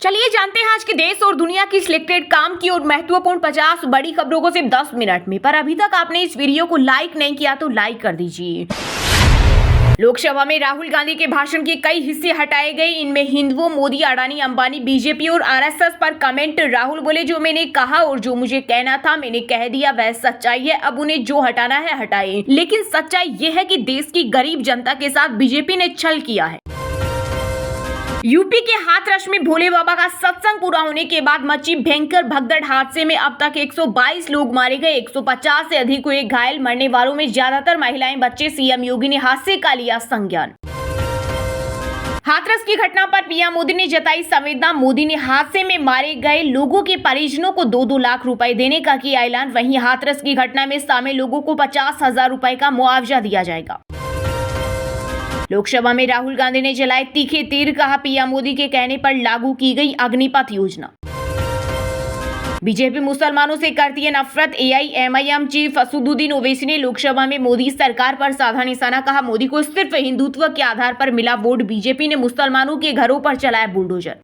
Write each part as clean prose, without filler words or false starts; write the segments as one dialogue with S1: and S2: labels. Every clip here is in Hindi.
S1: चलिए जानते हैं आज के देश और दुनिया की सिलेक्टेड काम की और महत्वपूर्ण 50 बड़ी खबरों को सिर्फ 10 मिनट में। पर अभी तक आपने इस वीडियो को लाइक नहीं किया तो लाइक कर दीजिए। लोकसभा में राहुल गांधी के भाषण के कई हिस्से हटाए गए। इनमें हिंदुओं, मोदी, अडानी, अंबानी, बीजेपी और आरएसएस पर कमेंट। राहुल बोले, जो मैंने कहा और जो मुझे कहना था मैंने कह दिया, वह सच्चाई है। अब उन्हें जो हटाना है हटाए। लेकिन सच्चाई यह है कि देश की गरीब जनता के साथ बीजेपी ने छल किया है। यूपी के हाथरस में भोले बाबा का सत्संग पूरा होने के बाद मची भयंकर भगदड़ हादसे में अब तक 122 लोग मारे गए, 150 से अधिक हुए घायल। मरने वालों में ज्यादातर महिलाएं, बच्चे। सीएम योगी ने हादसे का लिया संज्ञान। हाथरस की घटना पर पीएम मोदी ने जताई संवेदना। मोदी ने हादसे में मारे गए लोगों के परिजनों को 2-2 लाख रुपए देने का किया ऐलान। वहीं हाथरस की घटना में शामिल लोगों को 50,000 रुपए का मुआवजा दिया जाएगा। लोकसभा में राहुल गांधी ने जलाए तीखे तीर, कहा पीएम मोदी के कहने पर लागू की गई अग्निपथ योजना। बीजेपी मुसलमानों से करती है नफरत। एआईएमआईएम चीफ असदुद्दीन ओवैसी ने लोकसभा में मोदी सरकार पर साधा निशाना, कहा मोदी को सिर्फ हिंदुत्व के आधार पर मिला वोट। बीजेपी ने मुसलमानों के घरों पर चलाया बुलडोजर।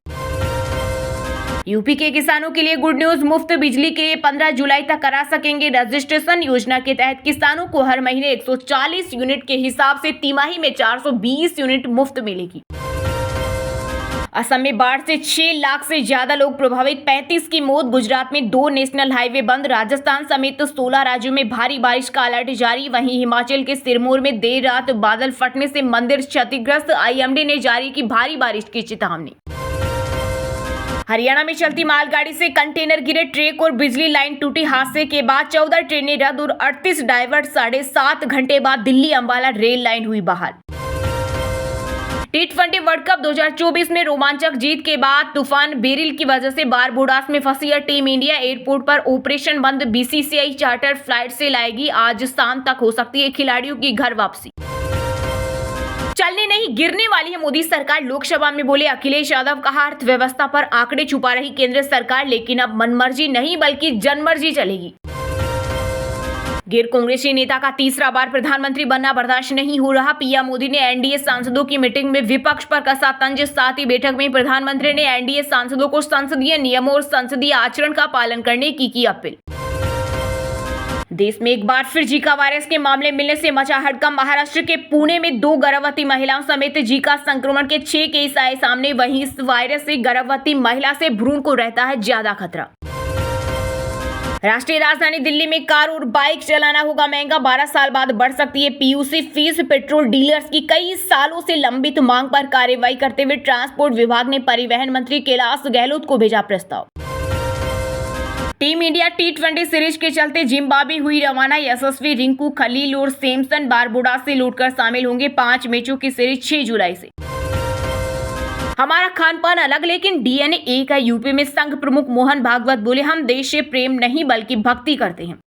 S1: यूपी के किसानों के लिए गुड न्यूज, मुफ्त बिजली के लिए 15 जुलाई तक करा सकेंगे रजिस्ट्रेशन। योजना के तहत किसानों को हर महीने 140 यूनिट के हिसाब से तिमाही में 420 यूनिट मुफ्त मिलेगी। असम में बाढ़ से 6 लाख से ज्यादा लोग प्रभावित, 35 की मौत। गुजरात में 2 नेशनल हाईवे बंद। राजस्थान समेत 16 राज्यों में भारी बारिश का अलर्ट जारी। वहीं हिमाचल के सिरमौर में देर रात बादल फटने से मंदिर क्षतिग्रस्त। आईएमडी ने जारी की भारी बारिश की चेतावनी। हरियाणा में चलती मालगाड़ी से कंटेनर गिरे, ट्रक और बिजली लाइन टूटी। हादसे के बाद 14 ट्रेनें रद्द और 38 डाइवर्ट। 7.5 घंटे बाद दिल्ली अंबाला रेल लाइन हुई बहाल। T20 वर्ल्ड कप 2024 में रोमांचक जीत के बाद तूफान बेरिल की वजह से बारबोडास में फंसी है टीम इंडिया। एयरपोर्ट पर ऑपरेशन बंद। बीसीसीआई चार्टर फ्लाइट से लाएगी। आज शाम तक हो सकती है खिलाड़ियों की घर वापसी। चलने नहीं गिरने वाली है मोदी सरकार, लोकसभा में बोले अखिलेश यादव। कहा अर्थव्यवस्था पर आंकड़े छुपा रही केंद्र सरकार, लेकिन अब मनमर्जी नहीं बल्कि जनमर्जी चलेगी। गिर कांग्रेसी नेता का तीसरा बार प्रधानमंत्री बनना बर्दाश्त नहीं हो रहा। पीएम मोदी ने एनडीए सांसदों की मीटिंग में विपक्ष पर कसा तंज। साथ ही बैठक में प्रधानमंत्री ने एनडीए सांसदों को संसदीय नियमों और संसदीय आचरण का पालन करने की अपील। देश में एक बार फिर जीका वायरस के मामले मिलने से मचा हड़कंप। महाराष्ट्र के पुणे में 2 गर्भवती महिलाओं समेत जीका संक्रमण के 6 केस आए सामने। वहीं इस वायरस से गर्भवती महिला से भ्रूण को रहता है ज्यादा खतरा। राष्ट्रीय राजधानी दिल्ली में कार और बाइक चलाना होगा महंगा। 12 साल बाद बढ़ सकती है पीयूसी फीस। पेट्रोल डीलर्स की कई सालों से लंबित मांग पर कार्रवाई करते हुए ट्रांसपोर्ट विभाग ने परिवहन मंत्री कैलाश गहलोत को भेजा प्रस्ताव। टीम इंडिया T20 सीरीज के चलते जिम्बाब्वे हुई रवाना। यशस्वी, रिंकू, खलील और सैमसन बारबोडास से लौटकर शामिल होंगे। 5 मैचों की सीरीज 6 जुलाई से। हमारा खान पान अलग लेकिन डीएनए एक है। यूपी में संघ प्रमुख मोहन भागवत बोले, हम देश से प्रेम नहीं बल्कि भक्ति करते हैं।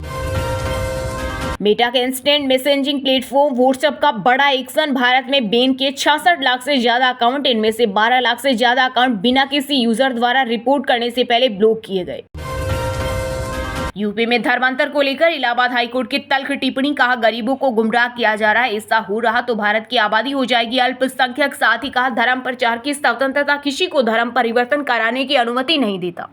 S1: मेटा के इंस्टेंट मैसेजिंग प्लेटफॉर्म व्हाट्सएप का बड़ा एक्शन। भारत में बैन किए 66 लाख से ज्यादा अकाउंट। इनमें से 12 लाख से ज्यादा अकाउंट बिना किसी यूजर द्वारा रिपोर्ट करने से पहले ब्लॉक किए गए। यूपी में धर्मांतर को लेकर इलाहाबाद हाईकोर्ट की तल्ख टिप्पणी। कहा गरीबों को गुमराह किया जा रहा है, ऐसा हो रहा तो भारत की आबादी हो जाएगी अल्पसंख्यक। साथ ही कहा धर्म प्रचार की स्वतंत्रता किसी को धर्म परिवर्तन कराने की अनुमति नहीं देता।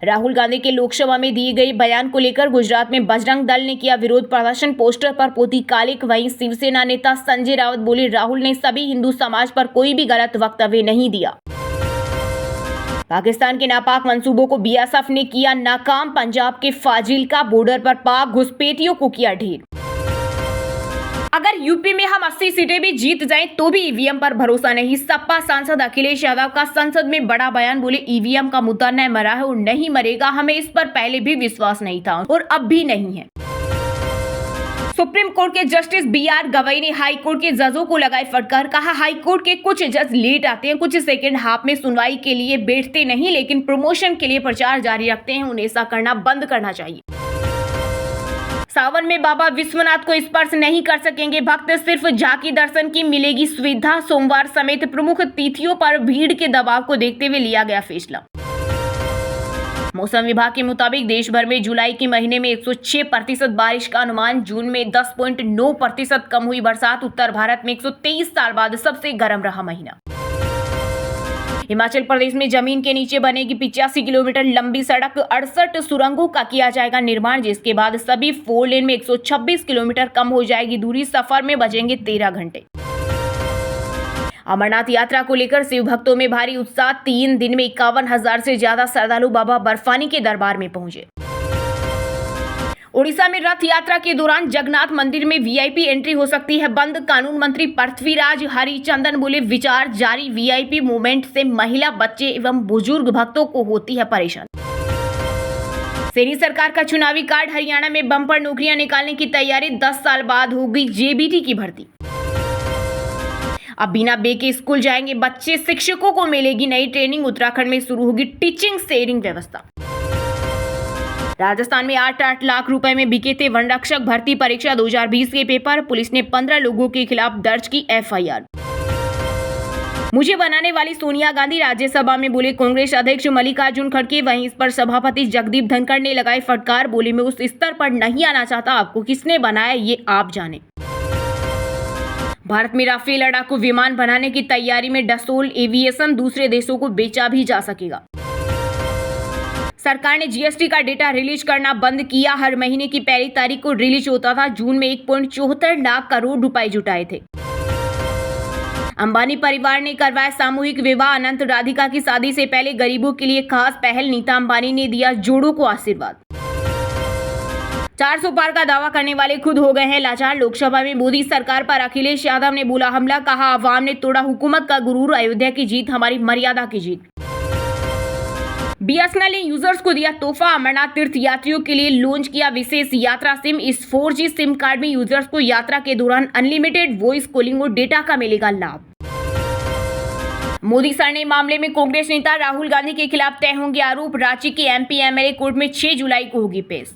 S1: राहुल गांधी के लोकसभा में दिए गए बयान को लेकर गुजरात में बजरंग दल ने किया विरोध प्रदर्शन। पोस्टर पर पोती कालिक। वहीं शिवसेना नेता संजय राउत बोले, राहुल ने सभी हिंदू समाज पर कोई भी गलत वक्तव्य नहीं दिया। पाकिस्तान के नापाक मंसूबों को बीएसएफ ने किया नाकाम। पंजाब के फाजिल्का बॉर्डर पर पाक घुसपैठियों को किया ढेर। अगर यूपी में हम 80 सीटें भी जीत जाएं तो भी ईवीएम पर भरोसा नहीं। सपा सांसद अखिलेश यादव का संसद में बड़ा बयान। बोले ईवीएम का मुद्दा न मरा है और नहीं मरेगा। हमें इस पर पहले भी विश्वास नहीं था और अब भी नहीं है। सुप्रीम कोर्ट के जस्टिस बीआर गवई ने हाई कोर्ट के जजों को लगाई फटकार। कहा हाई कोर्ट के कुछ जज लेट आते हैं, कुछ सेकंड हाफ में सुनवाई के लिए बैठते नहीं, लेकिन प्रमोशन के लिए प्रचार जारी रखते हैं। उन्हें ऐसा करना बंद करना चाहिए। सावन में बाबा विश्वनाथ को स्पर्श नहीं कर सकेंगे भक्त, सिर्फ झांकी दर्शन की मिलेगी सुविधा। सोमवार समेत प्रमुख तिथियों पर भीड़ के दबाव को देखते हुए लिया गया फैसला। मौसम विभाग के मुताबिक देश भर में जुलाई के महीने में 106% बारिश का अनुमान। जून में 10.9% कम हुई बरसात। उत्तर भारत में 123 साल बाद सबसे गर्म रहा महीना। हिमाचल प्रदेश में जमीन के नीचे बनेगी 85 किलोमीटर लंबी सड़क, 68 सुरंगों का किया जाएगा निर्माण, जिसके बाद सभी 4 लेन में 126 किलोमीटर कम हो जाएगी दूरी, सफर में बचेंगे 13 घंटे। अमरनाथ यात्रा को लेकर शिव भक्तों में भारी उत्साह, 3 दिन में 51,000 से ज्यादा श्रद्धालु बाबा बर्फानी के दरबार में पहुंचे। ओडिशा में रथ यात्रा के दौरान जगन्नाथ मंदिर में वीआईपी एंट्री हो सकती है बंद, कानून मंत्री पृथ्वीराज हरिचंदन बोले विचार जारी, वीआईपी मूवमेंट से महिला, बच्चे एवं बुजुर्ग भक्तों को होती है परेशानी। सेनी सरकार का चुनावी कार्ड, हरियाणा में बम्पर नौकरियां निकालने की तैयारी, 10 साल बाद होगी जेबीटी की भर्ती। अब बिना बे के स्कूल जाएंगे बच्चे, शिक्षकों को मिलेगी नई ट्रेनिंग, उत्तराखंड में शुरू होगी टीचिंग शेयरिंग व्यवस्था। राजस्थान में 8 लाख रुपए में बिके थे वन रक्षक भर्ती परीक्षा 2020 के पेपर, पुलिस ने 15 लोगों के खिलाफ दर्ज की एफआईआर। मुझे बनाने वाली सोनिया गांधी, राज्यसभा में बोले कांग्रेस अध्यक्ष मल्लिकार्जुन खड़गे, वहीं इस पर सभापति जगदीप धनखड़ ने लगाई फटकार, बोले मैं उस स्तर पर नहीं आना चाहता, आपको किसने बनाया ये आप जाने। भारत में राफेल लड़ाकू विमान बनाने की तैयारी में डसोल एविएशन, दूसरे देशों को बेचा भी जा सकेगा। सरकार ने जीएसटी का डेटा रिलीज करना बंद किया, हर महीने की पहली तारीख को रिलीज होता था, जून में 1.74 लाख करोड़ रुपए जुटाए थे। अंबानी परिवार ने करवाया सामूहिक विवाह, अनंत राधिका की शादी से पहले गरीबों के लिए खास पहल, नीता अंबानी ने दिया जोड़ों को आशीर्वाद। 400 पार का दावा करने वाले खुद हो गए हैं लाचार, लोकसभा में मोदी सरकार पर अखिलेश यादव ने बोला हमला, कहा आवाम ने तोड़ा हुकूमत का गुरूर, अयोध्या की जीत हमारी मर्यादा की जीत। बीएसएनएल ने यूजर्स को दिया तोहफा, अमरनाथ तीर्थ यात्रियों के लिए लॉन्च किया विशेष यात्रा सिम, इस 4G सिम कार्ड में यूजर्स को यात्रा के दौरान अनलिमिटेड वॉइस कॉलिंग और डेटा का मिलेगा लाभ। मोदी सर ने मामले में कांग्रेस नेता राहुल गांधी के खिलाफ तय होंगे आरोप, रांची की एमपी एमएलए कोर्ट में 6 जुलाई को होगी पेश।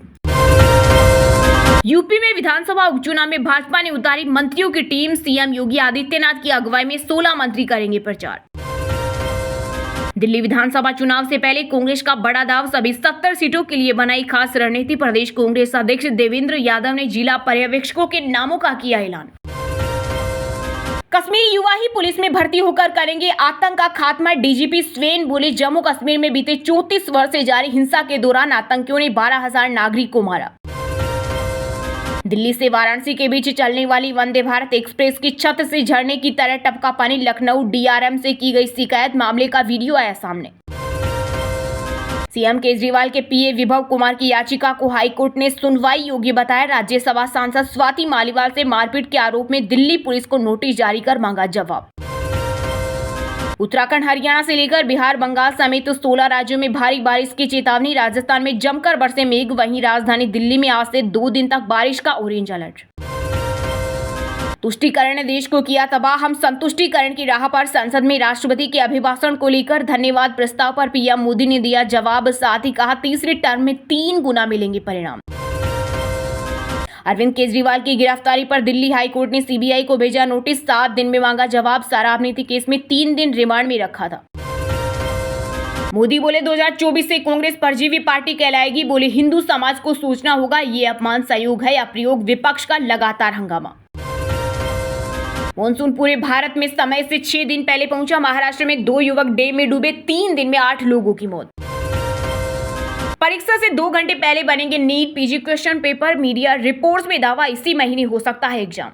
S1: यूपी में विधानसभा उपचुनाव में भाजपा ने उतारी मंत्रियों की टीम, सीएम योगी आदित्यनाथ की अगुवाई में 16 मंत्री करेंगे प्रचार। दिल्ली विधानसभा चुनाव से पहले कांग्रेस का बड़ा दाव, सभी 70 सीटों के लिए बनाई खास रणनीति, प्रदेश कांग्रेस अध्यक्ष देवेंद्र यादव ने जिला पर्यवेक्षकों के नामों का किया ऐलान। कश्मीरी युवा ही पुलिस में भर्ती होकर करेंगे आतंक का खात्मा, डीजीपी स्वेन बोले जम्मू कश्मीर में बीते 34 वर्ष से जारी हिंसा के दौरान आतंकियों ने 12,000 नागरिक को मारा। दिल्ली से वाराणसी के बीच चलने वाली वंदे भारत एक्सप्रेस की छत से झरने की तरह टपका पानी, लखनऊ डीआरएम से की गई शिकायत, मामले का वीडियो आया सामने। सीएम केजरीवाल के पीए विभव कुमार की याचिका को हाईकोर्ट ने सुनवाई योग्य बताया, राज्यसभा सांसद स्वाति मालीवाल से मारपीट के आरोप में दिल्ली पुलिस को नोटिस जारी कर मांगा जवाब। उत्तराखंड, हरियाणा से लेकर बिहार, बंगाल समेत 16 राज्यों में भारी बारिश की चेतावनी, राजस्थान में जमकर बरसे मेघ, वहीं राजधानी दिल्ली में आज से 2 दिन तक बारिश का ऑरेंज अलर्ट। तुष्टीकरण ने देश को किया तबाह, हम संतुष्टीकरण की राह पर, संसद में राष्ट्रपति के अभिभाषण को लेकर धन्यवाद प्रस्ताव पर पीएम मोदी ने दिया जवाब, साथ ही कहा तीसरे टर्म में 3 गुना मिलेंगे परिणाम। अरविंद केजरीवाल की गिरफ्तारी पर दिल्ली हाईकोर्ट ने सीबीआई को भेजा नोटिस, 7 दिन में मांगा जवाब, शराब नीति केस में 3 दिन रिमांड में रखा था। मोदी बोले 2024 से कांग्रेस परजीवी पार्टी कहलाएगी, बोले हिंदू समाज को सोचना होगा ये अपमान संयोग है या प्रयोग, विपक्ष का लगातार हंगामा। मॉनसून पूरे भारत में समय से 6 दिन पहले पहुंचा, महाराष्ट्र में 2 युवक डैम में डूबे, 3 दिन में 8 लोगों की मौत। परीक्षा से 2 घंटे पहले बनेंगे NEET PG question paper, media reports में दावा इसी महीने हो सकता है एग्जाम।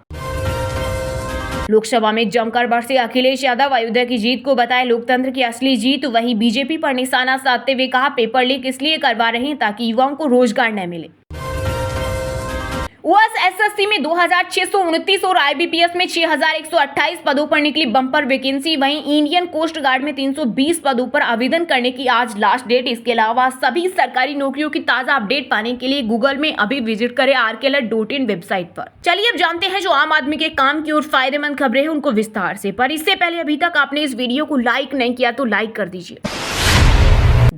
S1: लोकसभा में जमकर बरसे अखिलेश यादव, अयोध्या की जीत को बताए लोकतंत्र की असली जीत, वहीं बीजेपी पर निशाना साधते हुए कहा पेपर लीक इसलिए करवा रहे हैं ताकि युवाओं को रोजगार न मिले। एसएससी में 2629 और आईबीपीएस में 6128 पदों पर निकली बम्पर वैकेंसी, वहीं इंडियन कोस्ट गार्ड में 320 पदों पर आवेदन करने की आज लास्ट डेट। इसके अलावा सभी सरकारी नौकरियों की ताजा अपडेट पाने के लिए गूगल में अभी विजिट करें rklr.in वेबसाइट पर। चलिए अब जानते हैं जो आम आदमी के काम की और फायदेमंद खबरें हैं उनको विस्तार से, पर इससे पहले अभी तक आपने इस वीडियो को लाइक नहीं किया तो लाइक कर दीजिए।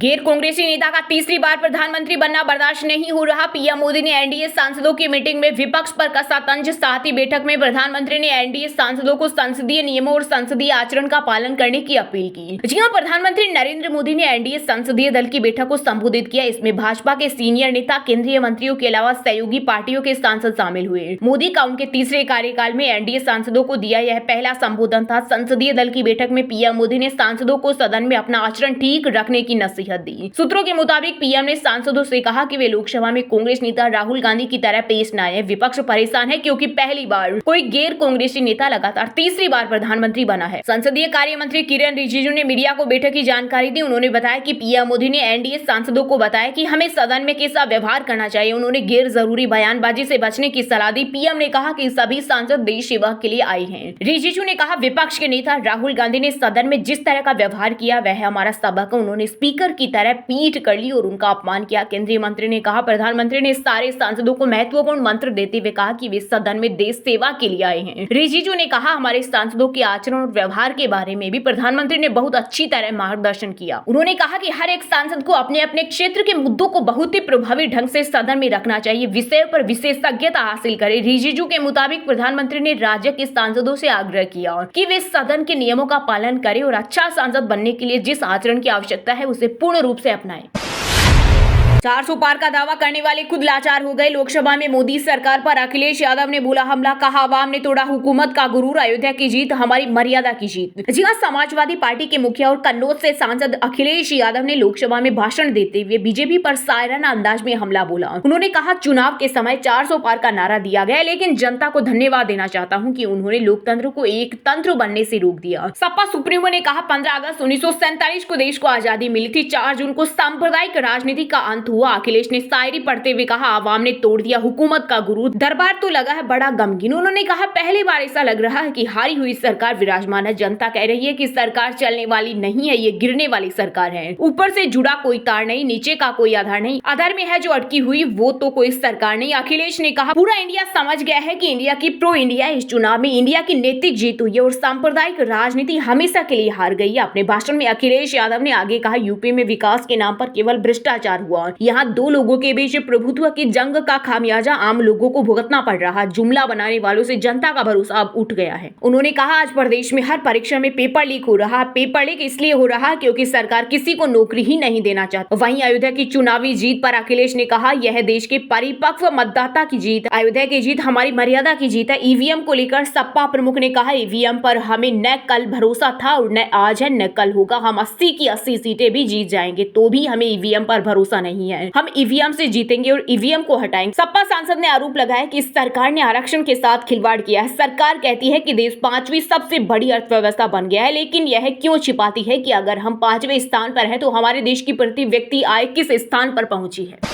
S1: गैर कांग्रेसी नेता का तीसरी बार प्रधानमंत्री बनना बर्दाश्त नहीं हो रहा। पीएम मोदी ने एनडीए सांसदों की मीटिंग में विपक्ष पर कसा तंज। साथ ही बैठक में प्रधानमंत्री ने एनडीए सांसदों को संसदीय नियमों और संसदीय आचरण का पालन करने की अपील की। जी हां, प्रधानमंत्री नरेंद्र मोदी ने एनडीए संसदीय दल की बैठक को संबोधित किया। इसमें भाजपा के सीनियर नेता, केंद्रीय मंत्रियों के अलावा सहयोगी पार्टियों के सांसद शामिल हुए। मोदी का उनके तीसरे कार्यकाल में एनडीए सांसदों को दिया यह पहला संबोधन था। संसदीय दल की बैठक में पीएम मोदी ने सांसदों को सदन में अपना आचरण ठीक रखने की नसीहत दी। सूत्रों के मुताबिक पीएम ने सांसदों से कहा कि वे लोकसभा में कांग्रेस नेता राहुल गांधी की तरह पेश न आए। विपक्ष परेशान है क्योंकि पहली बार कोई गैर कांग्रेसी नेता लगातार तीसरी बार प्रधानमंत्री बना है। संसदीय कार्य मंत्री किरेन रिजिजू ने मीडिया को बैठक की जानकारी दी। उन्होंने बताया कि पीएम मोदी ने एनडीए सांसदों को बताया कि हमें सदन में कैसा व्यवहार करना चाहिए। उन्होंने गैर जरूरी बयानबाजी से बचने की सलाह दी। पीएम ने कहा कि सभी सांसद देश सेवा के लिए आए हैं। रिजिजू ने कहा, विपक्ष के नेता राहुल गांधी ने सदन में जिस तरह का व्यवहार किया वह हमारा सबक है। उन्होंने स्पीकर की तरह पीठ कर ली और उनका अपमान किया। केंद्रीय मंत्री ने कहा, प्रधानमंत्री ने सारे सांसदों को महत्वपूर्ण मंत्र देते हुए कहा कि वे सदन में देश सेवा के लिए आए हैं। रिजिजू ने कहा, हमारे सांसदों के आचरण और व्यवहार के बारे में भी प्रधानमंत्री ने बहुत अच्छी तरह मार्गदर्शन किया। उन्होंने कहा कि हर एक सांसद को अपने अपने क्षेत्र के मुद्दों को बहुत ही प्रभावी ढंग से सदन में रखना चाहिए, विषय पर विशेषज्ञता हासिल करे। रिजिजू के मुताबिक प्रधानमंत्री ने राज्य के सांसदों से आग्रह किया कि वे सदन के नियमों का पालन करें और अच्छा सांसद बनने के लिए जिस आचरण की आवश्यकता है उसे पूर्ण रूप से अपनाएं। 400 पार का दावा करने वाले खुद लाचार हो गए। लोकसभा में मोदी सरकार पर अखिलेश यादव ने बोला हमला। कहा, आवाम ने तोड़ा हुकूमत का गुरूर, अयोध्या की जीत हमारी मर्यादा की जीत। जी हां, समाजवादी पार्टी के मुखिया और कन्नौज से सांसद अखिलेश यादव ने लोकसभा में भाषण देते हुए बीजेपी पर सायराना अंदाज में हमला बोला। उन्होंने कहा, चुनाव के समय 400 पार का नारा दिया गया, लेकिन जनता को धन्यवाद देना चाहता हूं कि उन्होंने लोकतंत्र को एक तंत्र बनने से रोक दिया। सपा सुप्रीमो ने कहा, 15 अगस्त 1947 को देश को आजादी मिली थी। 4 जून को सांप्रदायिक राजनीति का अंत हुआ। अखिलेश ने शायरी पढ़ते हुए कहा, आवाम ने तोड़ दिया हुकूमत का गुरूर, दरबार तो लगा है बड़ा गमगीन। उन्होंने कहा, पहली बार ऐसा लग रहा है कि हारी हुई सरकार विराजमान है। जनता कह रही है कि सरकार चलने वाली नहीं है, ये गिरने वाली सरकार है। ऊपर से जुड़ा कोई तार नहीं, नीचे का कोई आधार नहीं, आधार में है जो अटकी हुई वो तो कोई सरकार नहीं। अखिलेश ने कहा, पूरा इंडिया समझ गया है कि इंडिया की प्रो इंडिया इस चुनाव में इंडिया की नैतिक जीत हुई है और सांप्रदायिक राजनीति हमेशा के लिए हार गई है। अपने भाषण में अखिलेश यादव ने आगे कहा, यूपी में विकास के नाम पर केवल भ्रष्टाचार हुआ। यहाँ दो लोगों के बीच प्रभुत्व की जंग का खामियाजा आम लोगों को भुगतना पड़ रहा। जुमला बनाने वालों से जनता का भरोसा अब उठ गया है। उन्होंने कहा, आज प्रदेश में हर परीक्षा में पेपर लीक हो रहा। पेपर लीक इसलिए हो रहा क्योंकि सरकार किसी को नौकरी ही नहीं देना चाहती। वहीं अयोध्या की चुनावी जीत पर अखिलेश ने कहा, यह देश के परिपक्व मतदाता की जीत, अयोध्या की जीत हमारी मर्यादा की जीत है। ईवीएम को लेकर सपा प्रमुख ने कहा, ईवीएम पर हमें न कल भरोसा था और न आज है न कल होगा। हम 80 की 80 सीटें भी जीत जाएंगे तो भी हमें ईवीएम पर भरोसा नहीं है। हम ईवीएम से जीतेंगे और ईवीएम को हटाएंगे। सपा सांसद ने आरोप लगाया कि सरकार ने आरक्षण के साथ खिलवाड़ किया है। सरकार कहती है कि देश 5वीं सबसे बड़ी अर्थव्यवस्था बन गया है, लेकिन यह क्यों छिपाती है कि अगर हम 5वें स्थान पर हैं तो हमारे देश की प्रति व्यक्ति आय किस स्थान पर पहुंची है।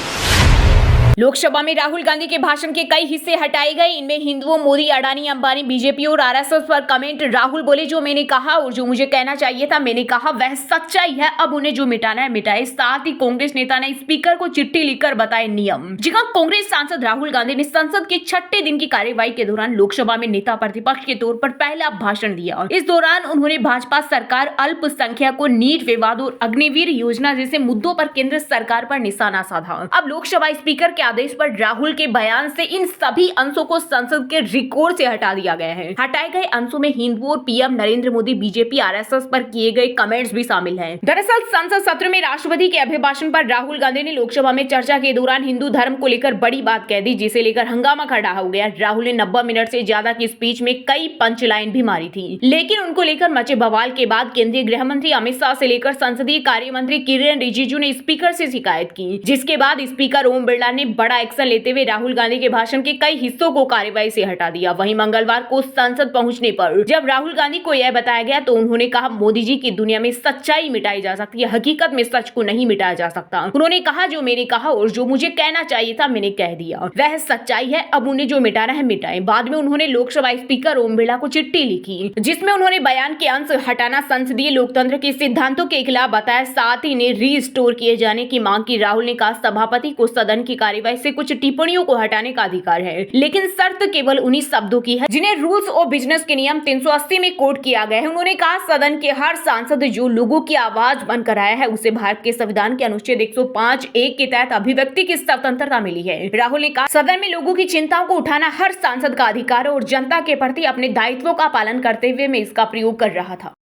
S1: लोकसभा में राहुल गांधी के भाषण के कई हिस्से हटाए गए। इनमें हिंदुओं, मोदी, अडानी, अंबानी, बीजेपी और आरएसएस पर कमेंट। राहुल बोले, जो मैंने कहा और जो मुझे कहना चाहिए था मैंने कहा, वह सच्चाई है। अब उन्हें जो मिटाना है मिटाए। साथ ही कांग्रेस नेता ने स्पीकर को चिट्ठी लिखकर बताए नियम। जी हां, कांग्रेस सांसद राहुल गांधी ने संसद के 6ठे दिन की कार्यवाही के दौरान लोकसभा में नेता प्रतिपक्ष के तौर पर पहला भाषण दिया। इस दौरान उन्होंने भाजपा सरकार, अल्पसंख्यकों, नीट विवाद और अग्निवीर योजना जैसे मुद्दों पर केंद्र सरकार पर निशाना साधा। अब लोकसभा स्पीकर के आदेश पर राहुल के बयान से इन सभी अंशों को संसद के रिकॉर्ड से हटा दिया गया है। हटाए गए अंशों में हिंदू और PM Narendra Modi, BJP, RSS पर किए गए कमेंट्स भी शामिल हैं। दरअसल संसद सत्र में राष्ट्रपति के अभिभाषण पर राहुल गांधी ने लोकसभा में चर्चा के दौरान हिंदू धर्म को लेकर बड़ी बात कह दी, जिसे लेकर हंगामा खड़ा हो गया। राहुल ने 90 मिनट से ज्यादा की स्पीच में कई पंच लाइन भी मारी थी, लेकिन उनको लेकर मचे बवाल के बाद केंद्रीय गृह मंत्री अमित शाह से लेकर संसदीय कार्य मंत्री किरेन रिजिजू ने स्पीकर से शिकायत की, जिसके बाद स्पीकर ओम बिरला ने बड़ा एक्शन लेते हुए राहुल गांधी के भाषण के कई हिस्सों को कार्यवाही से हटा दिया। वहीं मंगलवार को संसद पहुंचने पर जब राहुल गांधी को यह बताया गया तो उन्होंने कहा, मोदी जी की दुनिया में सच्चाई मिटाई जा सकती है, हकीकत में सच को नहीं मिटाया जा सकता। उन्होंने कहा, जो मैंने कहा और जो मुझे कहना चाहिए था मैंने कह दिया, वह सच्चाई है। अब उन्हें जो मिटाना है मिटाएं। बाद में उन्होंने लोकसभा स्पीकर ओम बिरला को चिट्ठी लिखी, जिसमें उन्होंने बयान के अंश हटाना संसदीय लोकतंत्र के सिद्धांतों के खिलाफ बताया। साथ ही ने रीस्टोर किए जाने की मांग की। राहुल ने कहा, सभापति को सदन की कार्यवाही वैसे कुछ टिप्पणियों को हटाने का अधिकार है, लेकिन शर्त केवल उन्हीं शब्दों की है जिन्हें रूल्स ऑफ बिजनेस के नियम 380 में कोट किया गया है। उन्होंने कहा सदन के हर सांसद जो लोगों की आवाज बनकर आया है उसे भारत के संविधान के अनुच्छेद 105(1) के तहत अभिव्यक्ति की स्वतंत्रता मिली है। राहुल ने कहा सदन में लोगों की चिंताओं को उठाना हर सांसद का अधिकार है और जनता के प्रति अपने दायित्वों का पालन करते हुए मैं इसका प्रयोग कर रहा था।